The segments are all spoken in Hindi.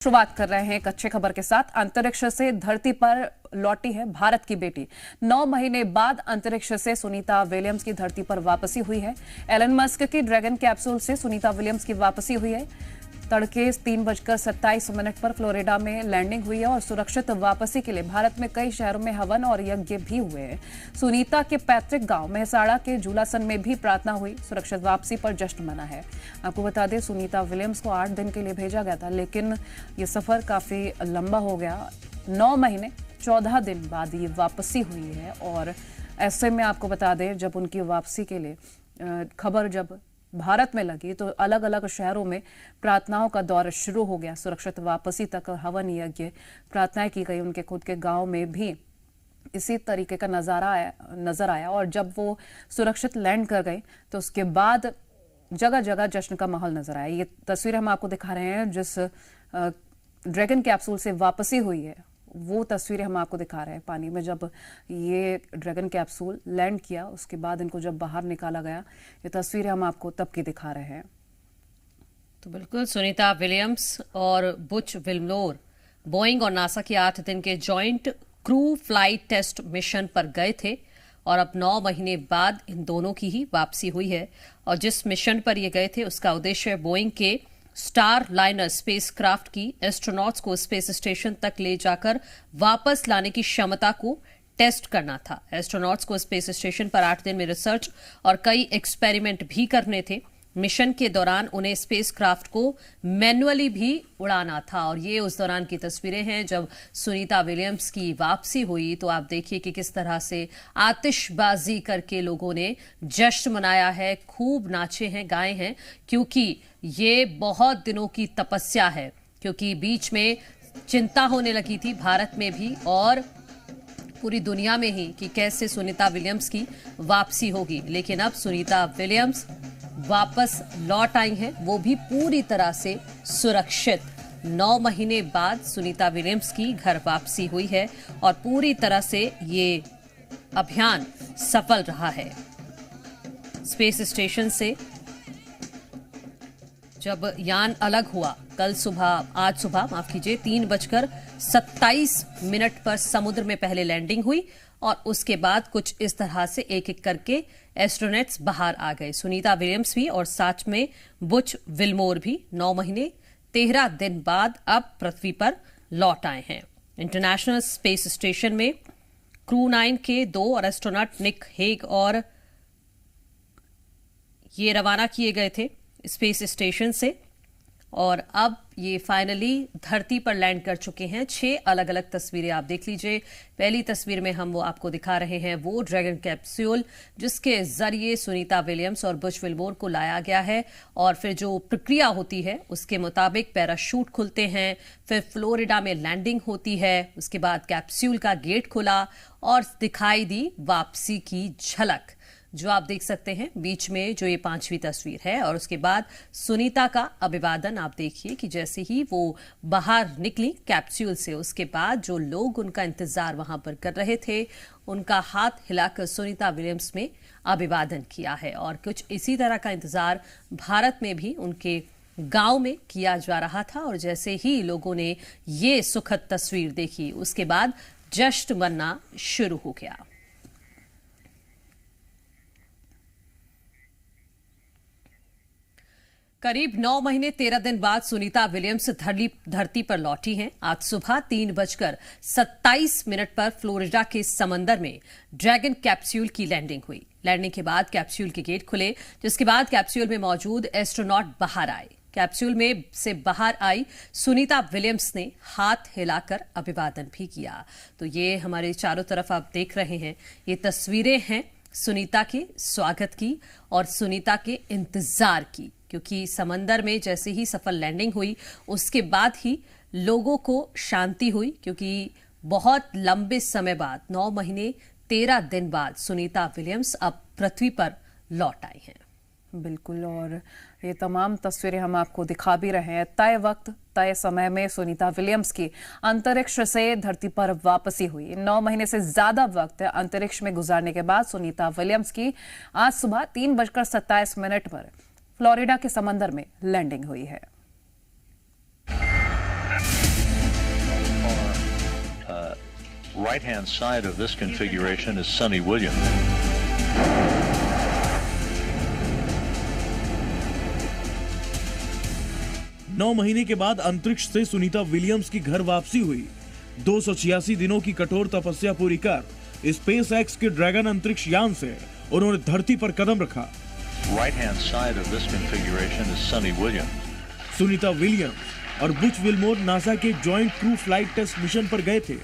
शुरुआत कर रहे हैं एक अच्छी खबर के साथ। अंतरिक्ष से धरती पर लौटी है भारत की बेटी। 9 महीने बाद अंतरिक्ष से सुनीता विलियम्स की धरती पर वापसी हुई है। एलन मस्क की ड्रैगन कैप्सूल से सुनीता विलियम्स की वापसी हुई है। तड़के 3:27 पर फ्लोरिडा में लैंडिंग हुई है और सुरक्षित वापसी के लिए भारत में कई शहरों में हवन और यज्ञ भी हुए हैं। सुनीता के पैतृक गांव मेहसाड़ा के झूलासन में भी प्रार्थना हुई। सुरक्षित वापसी पर जश्न मना है। आपको बता दें, सुनीता विलियम्स को 8 दिन के लिए भेजा गया था, लेकिन ये सफर काफी लंबा हो गया। 9 महीने 14 दिन बाद ये वापसी हुई है और ऐसे में आपको बता दें, जब उनकी वापसी के लिए खबर जब भारत में लगी तो अलग अलग शहरों में प्रार्थनाओं का दौर शुरू हो गया। सुरक्षित वापसी तक हवन यज्ञ प्रार्थनाएं की गई। उनके खुद के गांव में भी इसी तरीके का नजर आया और जब वो सुरक्षित लैंड कर गए तो उसके बाद जगह जगह जश्न का माहौल नजर आया। ये तस्वीर हम आपको दिखा रहे हैं जिस ड्रैगन कैप्सूल से वापसी हुई है, वो तस्वीरें हम आपको दिखा रहे हैं। पानी में जब ये ड्रैगन कैप्सूल लैंड किया उसके बाद इनको जब बाहर निकाला गया, ये तस्वीरें हम आपको तब की दिखा रहे हैं। तो बिल्कुल सुनीता विलियम्स और बुच विल्मोर बोइंग और नासा के 8 दिन के joint crew flight test mission पर गए थे और अब 9 महीने बाद इन दोनों की ही वापसी हुई है। और जिस मिशन पर ये गए थे उसका उद्देश्य बोइंग के स्टार लाइनर स्पेसक्राफ्ट की एस्ट्रोनॉट्स को स्पेस स्टेशन तक ले जाकर वापस लाने की क्षमता को टेस्ट करना था। एस्ट्रोनॉट्स को स्पेस स्टेशन पर 8 दिन में रिसर्च और कई एक्सपेरिमेंट भी करने थे। मिशन के दौरान उन्हें स्पेसक्राफ्ट को मैन्युअली भी उड़ाना था और ये उस दौरान की तस्वीरें हैं जब सुनीता विलियम्स की वापसी हुई। तो आप देखिए कि किस तरह से आतिशबाजी करके लोगों ने जश्न मनाया है, खूब नाचे हैं, गाए हैं, क्योंकि ये बहुत दिनों की तपस्या है। क्योंकि बीच में चिंता होने लगी थी भारत में भी और पूरी दुनिया में ही कि कैसे सुनीता विलियम्स की वापसी होगी, लेकिन अब सुनीता विलियम्स वापस लौट आई हैं, वो भी पूरी तरह से सुरक्षित। 9 महीने बाद सुनीता विलियम्स की घर वापसी हुई है और पूरी तरह से ये अभियान सफल रहा है। स्पेस स्टेशन से जब यान अलग हुआ आज सुबह 3:27 पर समुद्र में पहले लैंडिंग हुई और उसके बाद कुछ इस तरह से एक एक करके एस्ट्रोनॉट्स बाहर आ गए। सुनीता विलियम्स भी और साथ में बुच विल्मोर भी 9 महीने 13 दिन बाद अब पृथ्वी पर लौट आए हैं। इंटरनेशनल स्पेस स्टेशन में क्रू 9 के 2 और एस्ट्रोनॉट निक हेग और ये रवाना किए गए थे स्पेस स्टेशन से और अब ये फाइनली धरती पर लैंड कर चुके हैं। 6 अलग अलग तस्वीरें आप देख लीजिए। पहली तस्वीर में हम वो आपको दिखा रहे हैं वो ड्रैगन कैप्सूल जिसके जरिए सुनीता विलियम्स और बुच विल्मोर को लाया गया है और फिर जो प्रक्रिया होती है उसके मुताबिक पैराशूट खुलते हैं, फिर फ्लोरिडा में लैंडिंग होती है, उसके बाद कैप्सूल का गेट खुला और दिखाई दी वापसी की झलक जो आप देख सकते हैं बीच में जो ये 5वीं तस्वीर है। और उसके बाद सुनीता का अभिवादन आप देखिए कि जैसे ही वो बाहर निकली कैप्सूल से, उसके बाद जो लोग उनका इंतजार वहां पर कर रहे थे उनका हाथ हिलाकर सुनीता विलियम्स में अभिवादन किया है। और कुछ इसी तरह का इंतजार भारत में भी उनके गांव में किया जा रहा था और जैसे ही लोगों ने ये सुखद तस्वीर देखी उसके बाद जश्न मनना शुरू हो गया। करीब 9 महीने 13 दिन बाद सुनीता विलियम्स धरती पर लौटी हैं। आज सुबह 3:27 पर फ्लोरिडा के समंदर में ड्रैगन कैप्सूल की लैंडिंग हुई। लैंडिंग के बाद कैप्सूल के गेट खुले, जिसके बाद कैप्सूल में मौजूद एस्ट्रोनॉट बाहर आए। कैप्सूल में से बाहर आई सुनीता विलियम्स ने हाथ हिलाकर अभिवादन भी किया। तो ये हमारे चारों तरफ आप देख रहे हैं, ये तस्वीरें हैं सुनीता के स्वागत की और सुनीता के इंतजार की, क्योंकि समंदर में जैसे ही सफल लैंडिंग हुई उसके बाद ही लोगों को शांति हुई, क्योंकि बहुत लंबे समय बाद 9 महीने 13 दिन बाद सुनीता विलियम्स अब पृथ्वी पर लौट आई हैं। बिल्कुल, और ये तमाम तस्वीरें हम आपको दिखा भी रहे हैं। तय वक्त तय समय में सुनीता विलियम्स की अंतरिक्ष से धरती पर वापसी हुई। 9 महीने से ज्यादा वक्त अंतरिक्ष में गुजारने के बाद सुनीता विलियम्स की आज सुबह 3:27 पर फ्लोरिडा के समंदर में लैंडिंग हुई है। right-hand side of this configuration is Sunny Williams. नौ महीने के बाद अंतरिक्ष से सुनीता विलियम्स की घर वापसी हुई। 286 दिनों की कठोर तपस्या पूरी कर स्पेस एक्स के ड्रैगन अंतरिक्ष यान से उन्होंने धरती पर कदम रखा। Right-hand side of this configuration is Sunny Williams. Sunita Williams और बुच विल्मोर नासा के joint crew flight test mission पर गए थे।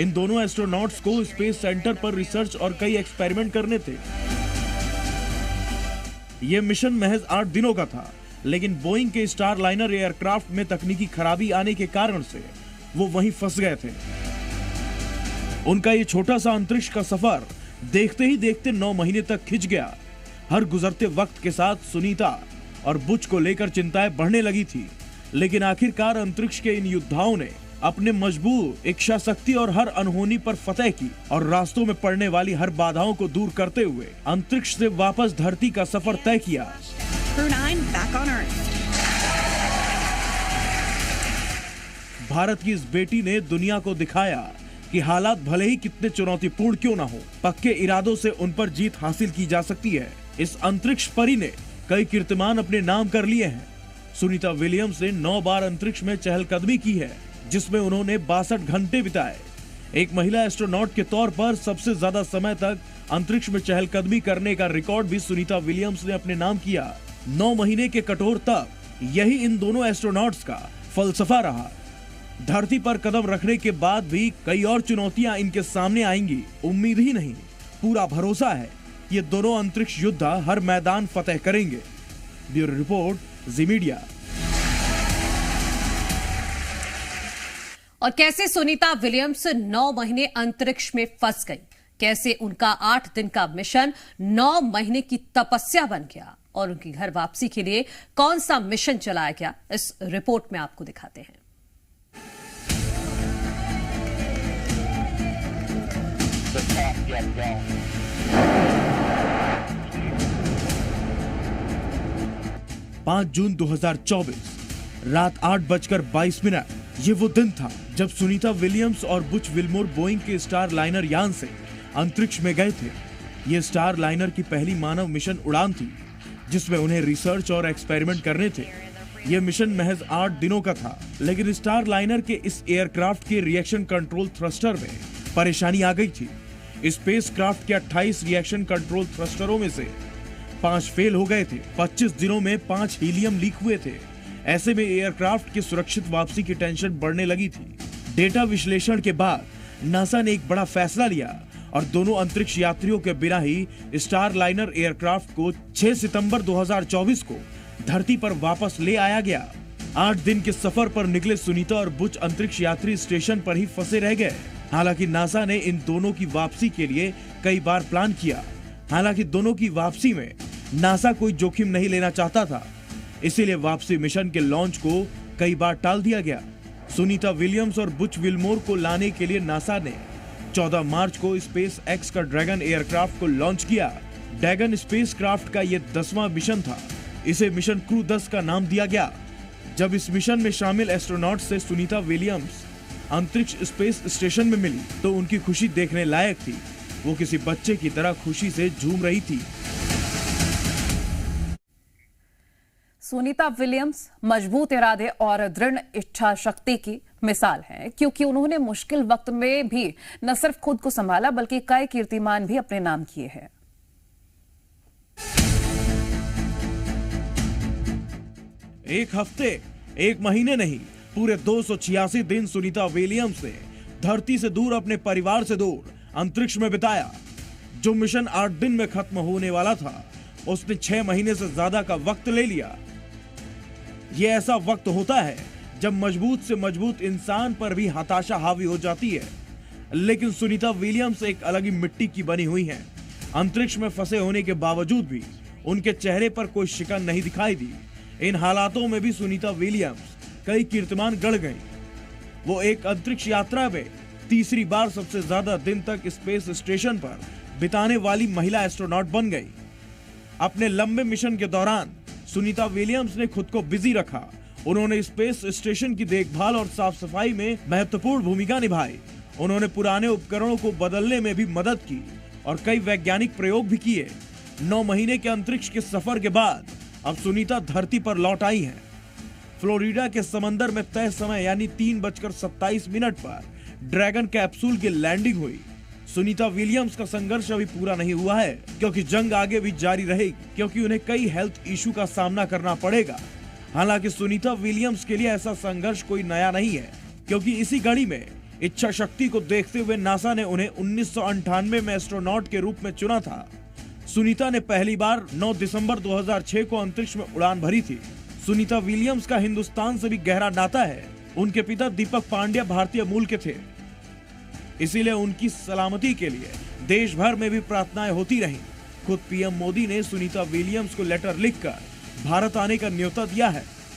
इन दोनों एस्ट्रोनॉट्स को स्पेस सेंटर पर रिसर्च और कई एक्सपेरिमेंट करने थे। यह मिशन महज 8 दिनों का था, लेकिन बोइंग के स्टार लाइनर एयरक्राफ्ट में तकनीकी खराबी आने के कारण से वो वहीं फंस गए थे। उनका ये छोटा सा अंतरिक्ष का सफर देखते ही देखते 9 महीने तक खिंच गया। हर गुजरते वक्त के साथ सुनीता और बुच को लेकर चिंताएं बढ़ने लगी थी, लेकिन आखिरकार अंतरिक्ष के इन योद्धाओं ने अपने मजबूत इच्छा शक्ति और हर अनहोनी पर फतेह की और रास्तों में पड़ने वाली हर बाधाओं को दूर करते हुए अंतरिक्ष से वापस धरती का सफर तय किया। Crew 9 back on Earth. Bharat की इस बेटी ने दुनिया को दिखाया कि हालात भले ही कितने चुनौतीपूर्ण क्यों ना हो, पक्के इरादों से उन पर जीत हासिल की जा सकती है। इस अंतरिक्ष परी ने कई कीर्तिमान अपने नाम कर लिए हैं। सुनीता विलियम्स ने 9 बार अंतरिक्ष में चहलकदमी की है, जिसमें उन्होंने 62 घंटे बिताए। एक महिला एस्ट्रोनॉट के तौर पर सबसे ज्यादा समय तक अंतरिक्ष में चहलकदमी करने का रिकॉर्ड भी सुनीता विलियम्स ने अपने नाम किया। 9 महीने के कठोर तप, यही इन दोनों एस्ट्रोनॉट्स का फलसफा रहा। धरती पर कदम रखने के बाद भी कई और चुनौतियां इनके सामने आएंगी, उम्मीद ही नहीं, पूरा भरोसा है। ये दोनों अंतरिक्ष योद्धा हर मैदान फतेह करेंगे। ब्यूरो रिपोर्ट, जी मीडिया। और कैसे सुनीता विलियम्स 9 महीने अंतरिक्ष में फंस गई, कैसे उनका 8 दिन का मिशन 9 महीने की तपस्या बन गया और उनकी घर वापसी के लिए कौन सा मिशन चलाया गया, इस रिपोर्ट में आपको दिखाते हैं। पांच जून 2024 रात 8:22 ये वो दिन था जब सुनीता विलियम्स और बुच विल्मोर बोइंग के स्टार लाइनर यान से अंतरिक्ष में गए थे। ये स्टार लाइनर की पहली मानव मिशन उड़ान थी, जिसमें उन्हें रिसर्च और एक्सपेरिमेंट करने थे। यह मिशन महज 8 दिनों का था, लेकिन स्टार लाइनर के इस एयरक्राफ्ट के रिएक्शन कंट्रोल थ्रस्टर में परेशानी आ गई थी। स्पेस क्राफ्ट के 28 रिएक्शन कंट्रोल थ्रस्टरों में से 5 फेल हो गए थे। 25 दिनों में 5 हीलियम लीक हुए थे। ऐसे में एयरक्राफ्ट की सुरक्षित वापसी की टेंशन बढ़ने लगी थी। डेटा विश्लेषण के बाद नासा ने एक बड़ा फैसला लिया और दोनों अंतरिक्ष यात्रियों के बिना ही स्टार लाइनर एयरक्राफ्ट को 6 सितंबर 2024 को धरती पर वापस ले आया गया। 8 दिन के सफर पर निकले सुनीता और बुच अंतरिक्ष यात्री स्टेशन पर ही फंसे रह गए। हालांकि नासा ने इन दोनों की वापसी के लिए कई बार प्लान किया। हालांकि दोनों की वापसी में नासा कोई जोखिम नहीं लेना चाहता था, इसीलिए वापसी मिशन के लॉन्च को कई बार टाल दिया गया। सुनीता विलियम्स और बुच विल्मोर को लाने के लिए नासा ने 14 मार्च को स्पेस एक्स का ड्रैगन एयरक्राफ्ट को लॉन्च किया। ड्रैगन स्पेसक्राफ्ट का यह 10वां मिशन था। इसे मिशन क्रू 10 का नाम दिया गया। जब इस मिशन में शामिल एस्ट्रोनॉट से सुनीता विलियम्स अंतरिक्ष स्पेस स्टेशन में मिली तो उनकी खुशी देखने लायक थी। वो किसी बच्चे की तरह खुशी से झूम रही थी। सुनीता विलियम्स मजबूत इरादे और दृढ़ इच्छा शक्ति की मिसाल है, क्योंकि उन्होंने मुश्किल वक्त में भी न सिर्फ खुद को संभाला बल्कि कई कीर्तिमान भी अपने नाम किए हैं। एक हफ्ते, एक महीने नहीं, पूरे 286 दिन सुनीता विलियम्स ने धरती से दूर, अपने परिवार से दूर अंतरिक्ष में बिताया। जो मिशन 8 दिन में खत्म होने वाला था, उसने 6 महीने से ज्यादा का वक्त ले लिया। यह ऐसा वक्त होता है जब मजबूत से मजबूत इंसान पर भी हताशा हावी हो जाती है, लेकिन सुनीता विलियम्स एक अलग ही मिट्टी की बनी हुई हैं। अंतरिक्ष में फंसे होने के बावजूद भी उनके चेहरे पर कोई शिकन नहीं दिखाई दी। इन हालातों में भी सुनीता विलियम्स कई कीर्तिमान गढ़ गई। वो एक अंतरिक्ष यात्रा में तीसरी बार सबसे ज्यादा दिन तक स्पेस स्टेशन पर बिताने वाली महिला एस्ट्रोनॉट बन गई। अपने लंबे मिशन के दौरान सुनीता विलियम्स ने खुद को बिजी रखा। उन्होंने स्पेस स्टेशन की देखभाल और साफ सफाई में महत्वपूर्ण भूमिका निभाई उन्होंने पुराने उपकरणों को बदलने में भी मदद की और कई वैज्ञानिक प्रयोग भी किए। 9 महीने के अंतरिक्ष के सफर के बाद अब सुनीता धरती पर लौट आई हैं। फ्लोरिडा के समंदर में तय समय यानी 3:27 पर ड्रैगन कैप्सूल की लैंडिंग हुई। सुनीता विलियम्स का संघर्ष अभी पूरा नहीं हुआ है, क्योंकि जंग आगे भी जारी रहेगी, क्योंकि उन्हें कई हेल्थ इशू का सामना करना पड़ेगा। हालांकि सुनीता विलियम्स के लिए ऐसा संघर्ष कोई नया नहीं है, क्योंकि इसी कड़ी में इच्छा शक्ति को देखते हुए नासा ने उन्हें 1998 में एस्ट्रोनॉट के रूप में चुना था। सुनीता ने पहली बार 9 दिसंबर 2006 को अंतरिक्ष में उड़ान भरी थी। सुनीता विलियम्स का हिंदुस्तान से भी गहरा नाता है। उनके पिता दीपक पांड्या भारतीय मूल के थे, इसीलिए उनकी सलामती के लिए देश भर में भी प्रार्थनाएं होती रहीं। खुद पीएम मोदी ने सुनीता विलियम्स को लेटर लिखकर भारत आने का न्योता दिया है।